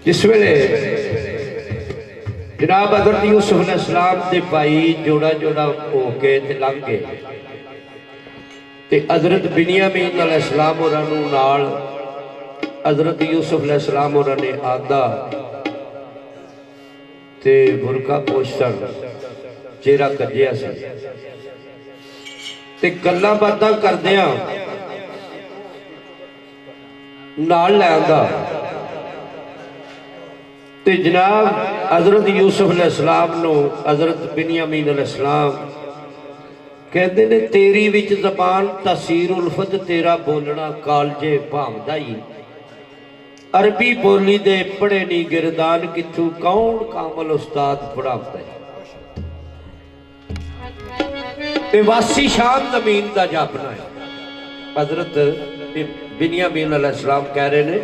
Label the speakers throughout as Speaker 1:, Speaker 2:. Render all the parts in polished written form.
Speaker 1: जिस वेले जनाब हज़रत यूसुफ अलैहिस्सलाम के भाई जोड़ा जोड़ा होके लंघ गए ते हज़रत बिन्यामीन अलैहिस्सलाम होरां नूं नाल हज़रत यूसुफ अलैहिस्सलाम होरां ने आदा ते बुरका पोषण चेहरा कजिया सी ते गल्लां बातां करदियां नाल लै आंदा ते जनाब हज़रत यूसुफ अलैहिस्सलाम नूं हज़रत बिन्यामीन अलैहिस्सलाम कहते ने तेरी विच ज़बान तसीर उल्फत तेरा बोलना कालजे भावदा ही अरबी बोली दे पढ़े नी गिरदान किथू कौन कामल उस्ताद पढ़ाता है वासी शाम जमीन का जापना है। हज़रत बिन्यामीन अलैहिस्सलाम कह रहे ने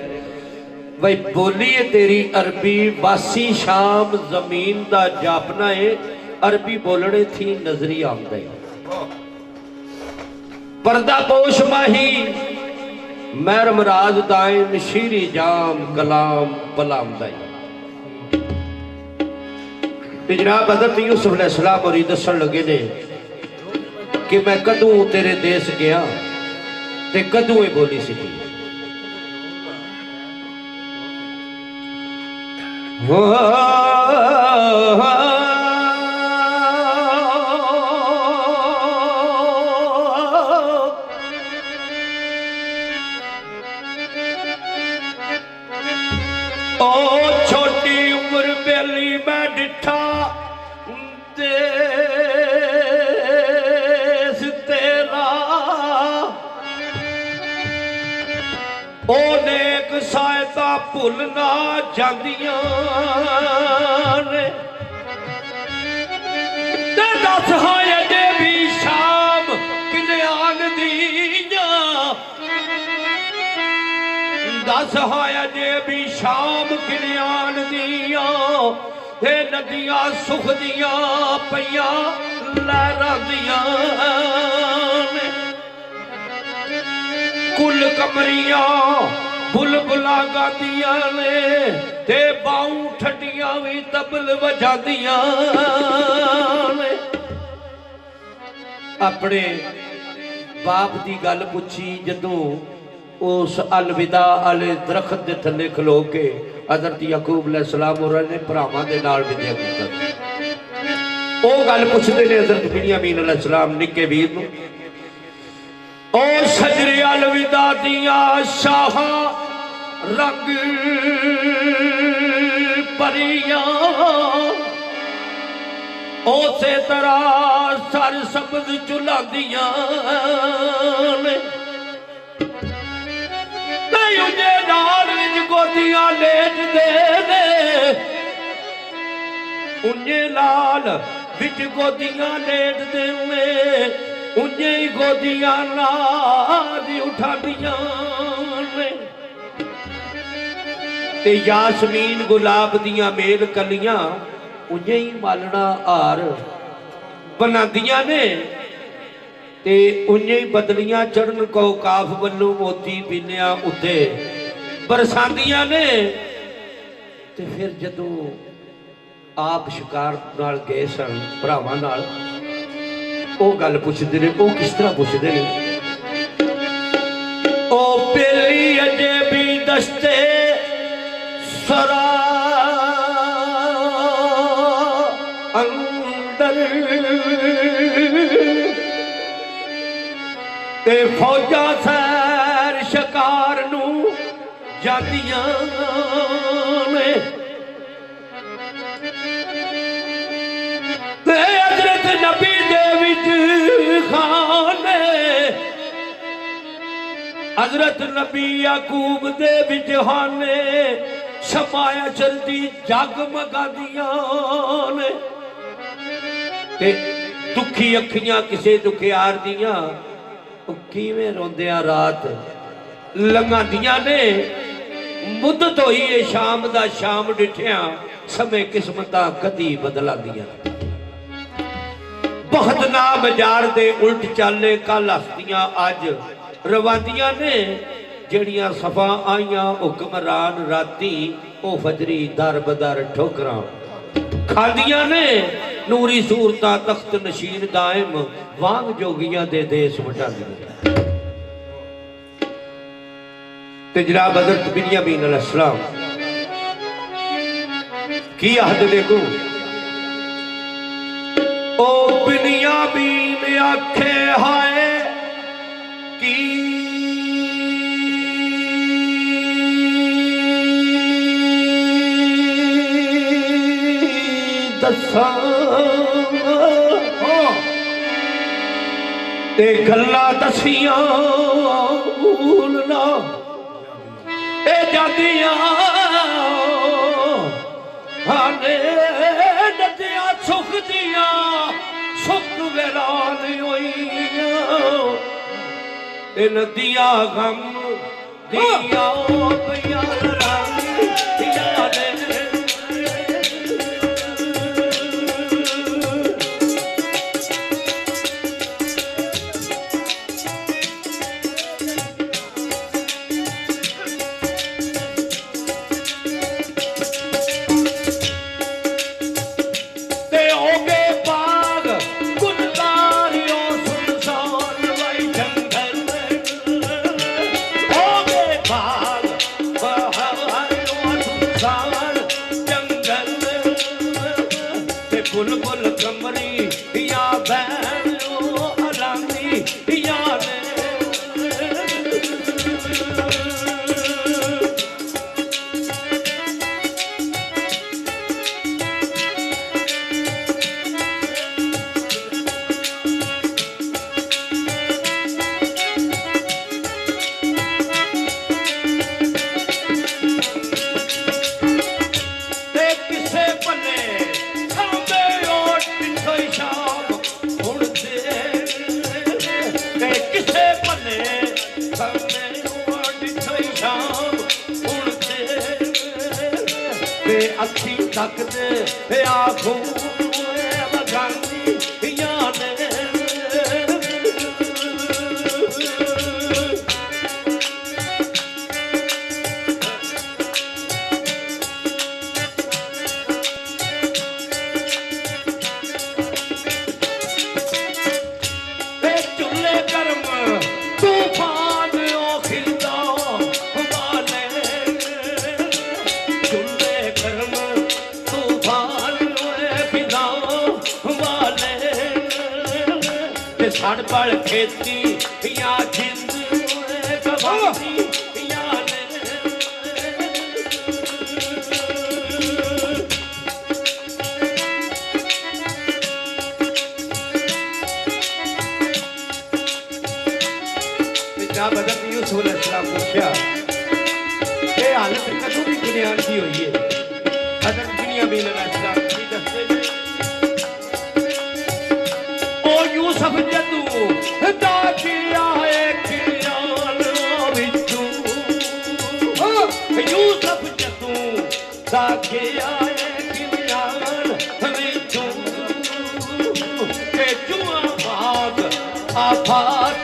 Speaker 1: भाई बोली है तेरी अरबी वासी शाम जमीन का जापना है अरबी बोलने थी नजरी आमद पर्दा पोश माही महरम राज दाइन शीरी जाम कलाम पलामद। जनाब हज़रत यूसुफ अलैहिस्सलाम और दसन लगे ने कि मैं कदों तेरे देश गया ते कदों ये बोली सी छोटी उम्र बेली मैं डिठा देश तेरा नेक सहायता भुलना जांदियां ने दस होए जे भी शाम किने आन दियां दस होए जे भी शाम किने आन दियां हे नदियां सुख दियां पईयां लहरां दियां ने कुल कमरियां बुलबुला गादियां ने ते बाऊं ठंडियां भी तबल वजादियां ने। अपने बाप की गल पूछी जदों उस अलविदा आले दरख्त के थले खलो के हज़रत याकूब अलैहिस्सलाम होरां ने भरावां दे नाल विद्या कीता ओ गल पुछदे ने हज़रत बिन्यामीन अलैहिस्सलाम निक्के वीर नूं ओ सजरे अलविदा दिया शाह रंग परियां उसे तरह सर सबज चुलादियां ने उन्हें नाल विच गोदियां लेट दे उन्हें लाल विच गोदियां लेट दे उन्हें ही गोदियां नाल उठादियां ते यासमीन गुलाब दियां मेल कलियां उन्हें ही मालना हार बनादियां ने ते उन्हें ही बदलियां चढ़न को काफ वल्लू मोती पीलिया उत्ते बरसांदियां ने ते फिर जदों आप शिकार नाल गए सन भरावां नाल ओ गल पुछदे ने ओ किस तरह पुछदे ने ओ पेली अजे भी दस्ते सरा अंदर ते फौजा सैर शिकार नू जादियां ने ते हज़रत नबी दे विच खाने हज़रत नबी याकूब दे विच खाने शमाया जल्दी जगमगादियां ने ते दुखी अखियां किसे दुखियार दियां किवें रोंदियां रात लंघादियां ने मुद्दत होई है शाम दा शाम डिठिया समय किस्मतां कदी बदलादियां बहुत ना बाजार दे उल्ट चाले कल हस्तियां अज रवादियां ने जड़ियां सफा आईयां हुक्मरान राती ओ फजरी दर बदर ठोकरां खादियां ने नूरी सूरता तख्त नशीन दायम वांग जोगियां दे देश वटांदियां। ते जनाब हज़रत बिन्यामीन अलैहिस्सलाम की आहद देखो ओ बिन्यामीन आखे हाय की दसा ते गल्ला दसिया भूलना ए जादिया हाले नदिया सुख दिया सुख वेरान होई ए नदिया गम दिया पिया रानी याद अखी तक दे आखूं बगानी याद चूल्हे गर्म तूफान खिलता वाले चूल्हे गर्म तूफान फिदा वाले सड़ पड़ खेती या जिंद गवाती हज़रत यूसुफ अलैहिस्सलाम पूछा ये हालत कदों की दुनिया की हुई है। हज़रत बिन्यामीन अलैहिस्सलाम की दसते ओ यूसुफ जदू दाखिया एक ख्याल विचू यूसुफ जदू दाखिया एक ख्याल विचू के जुआ बाग आफात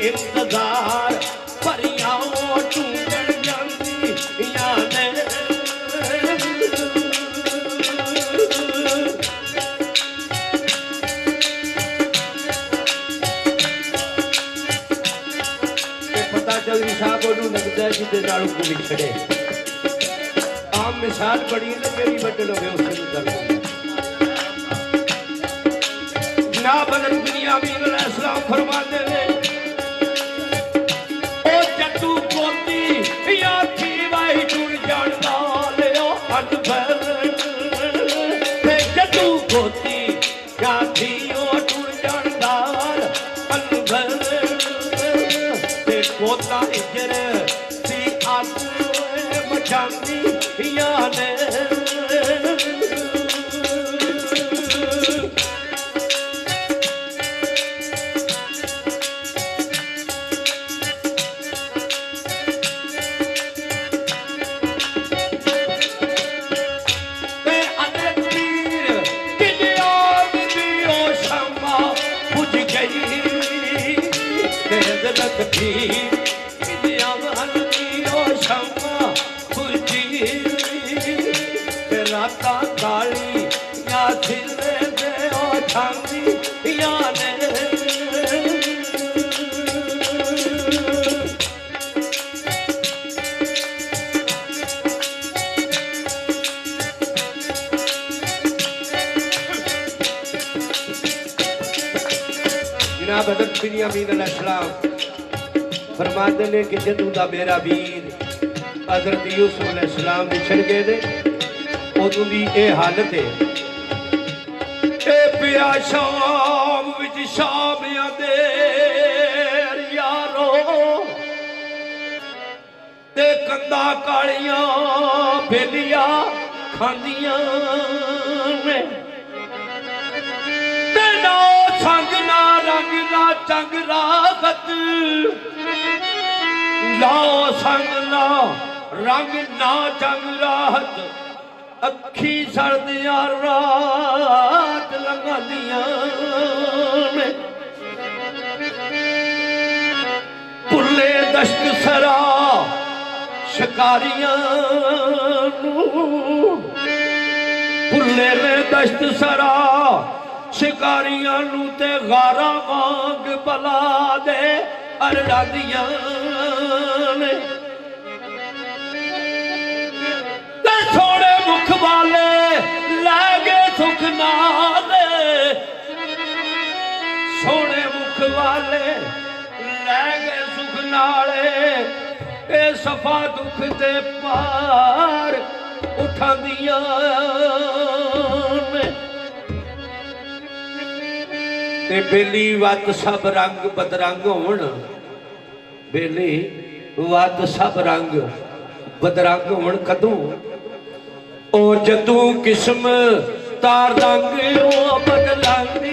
Speaker 1: इंतजार परियां चूकन जांदी याद ਹੁੰਦਾ ਜਿਹਦੇ ਨਾਲ ਕੋਈ ਛੜੇ ਆਮ ਮਿਸਾਲ ਬੜੀ ਨਾ ਜਿਹੜੀ ਵੱਢ ਲਵੇ ਉਸ ਨੂੰ ਦਰਦ ਨਾ ਬਦਲ ਦੁਨੀਆ ਵੀ ਅਲੈਹਿਸਲਾਮ ਫਰਮਾਉਂਦੇ ਨੇ ਉਹ ਜੱਟੂ ਪੋਤੀ ਯਾਥੀ ਵਾਈ ਟੁਰ ਜਾਣਦਾ ਲਿਓ ਹੱਥ ਫੈਲ ਤੇ ਜੱਟੂ ਪੋਤੀ ਯਾਥੀ ਉਹ ਟੁਰ ਜਾਣਦਾ ਹੱਥ ਫੈਲ ਤੇ ਕੋਤਾ ਇਜਰ ਸੀ ਆਤੂ ਮਚਾਂਦੀ ਯਾਨੇ ਰਾਤਾਂ ਕਾਲੀ ਯਾ ਥਿਲੇ ਦੇ ਉਹ ਛਾਂਦੀ ਯਾਨੇ जनाब हज़रत बिन्यामीन अलैहिस्सलाम फरमाते ने कि जदों दा मेरा वीर हज़रत यूसुफ अलैहिस्सलाम विछड़ गए ने उदों दी ये हालत है ए पिया शाम विच शामियां दे यारो ते कंदा कालियां बेलियां खांदियां ने ते ना संग ना रंग ना चंग रागत लाओ संग ना रंग ना चंग राहत अखी सड़दियां रात लंघदियां ने भुले दश्त सरा शिकारियां भुले ने दश्त सरा शिकारियां नू ते गारा मांग बला दे अरड़ादियां ने ते सोने मुख वाले लै गए सुख नाल सोने मुख वाले लै गए सुख नाले ए सफा दुख ते पार उठांदियां ने ते बेली वत सब रंग बदरंग होण बेली वत सब रंग बदरंग होण कदों ओ जदों किस्म तार रंग ओ बदलंग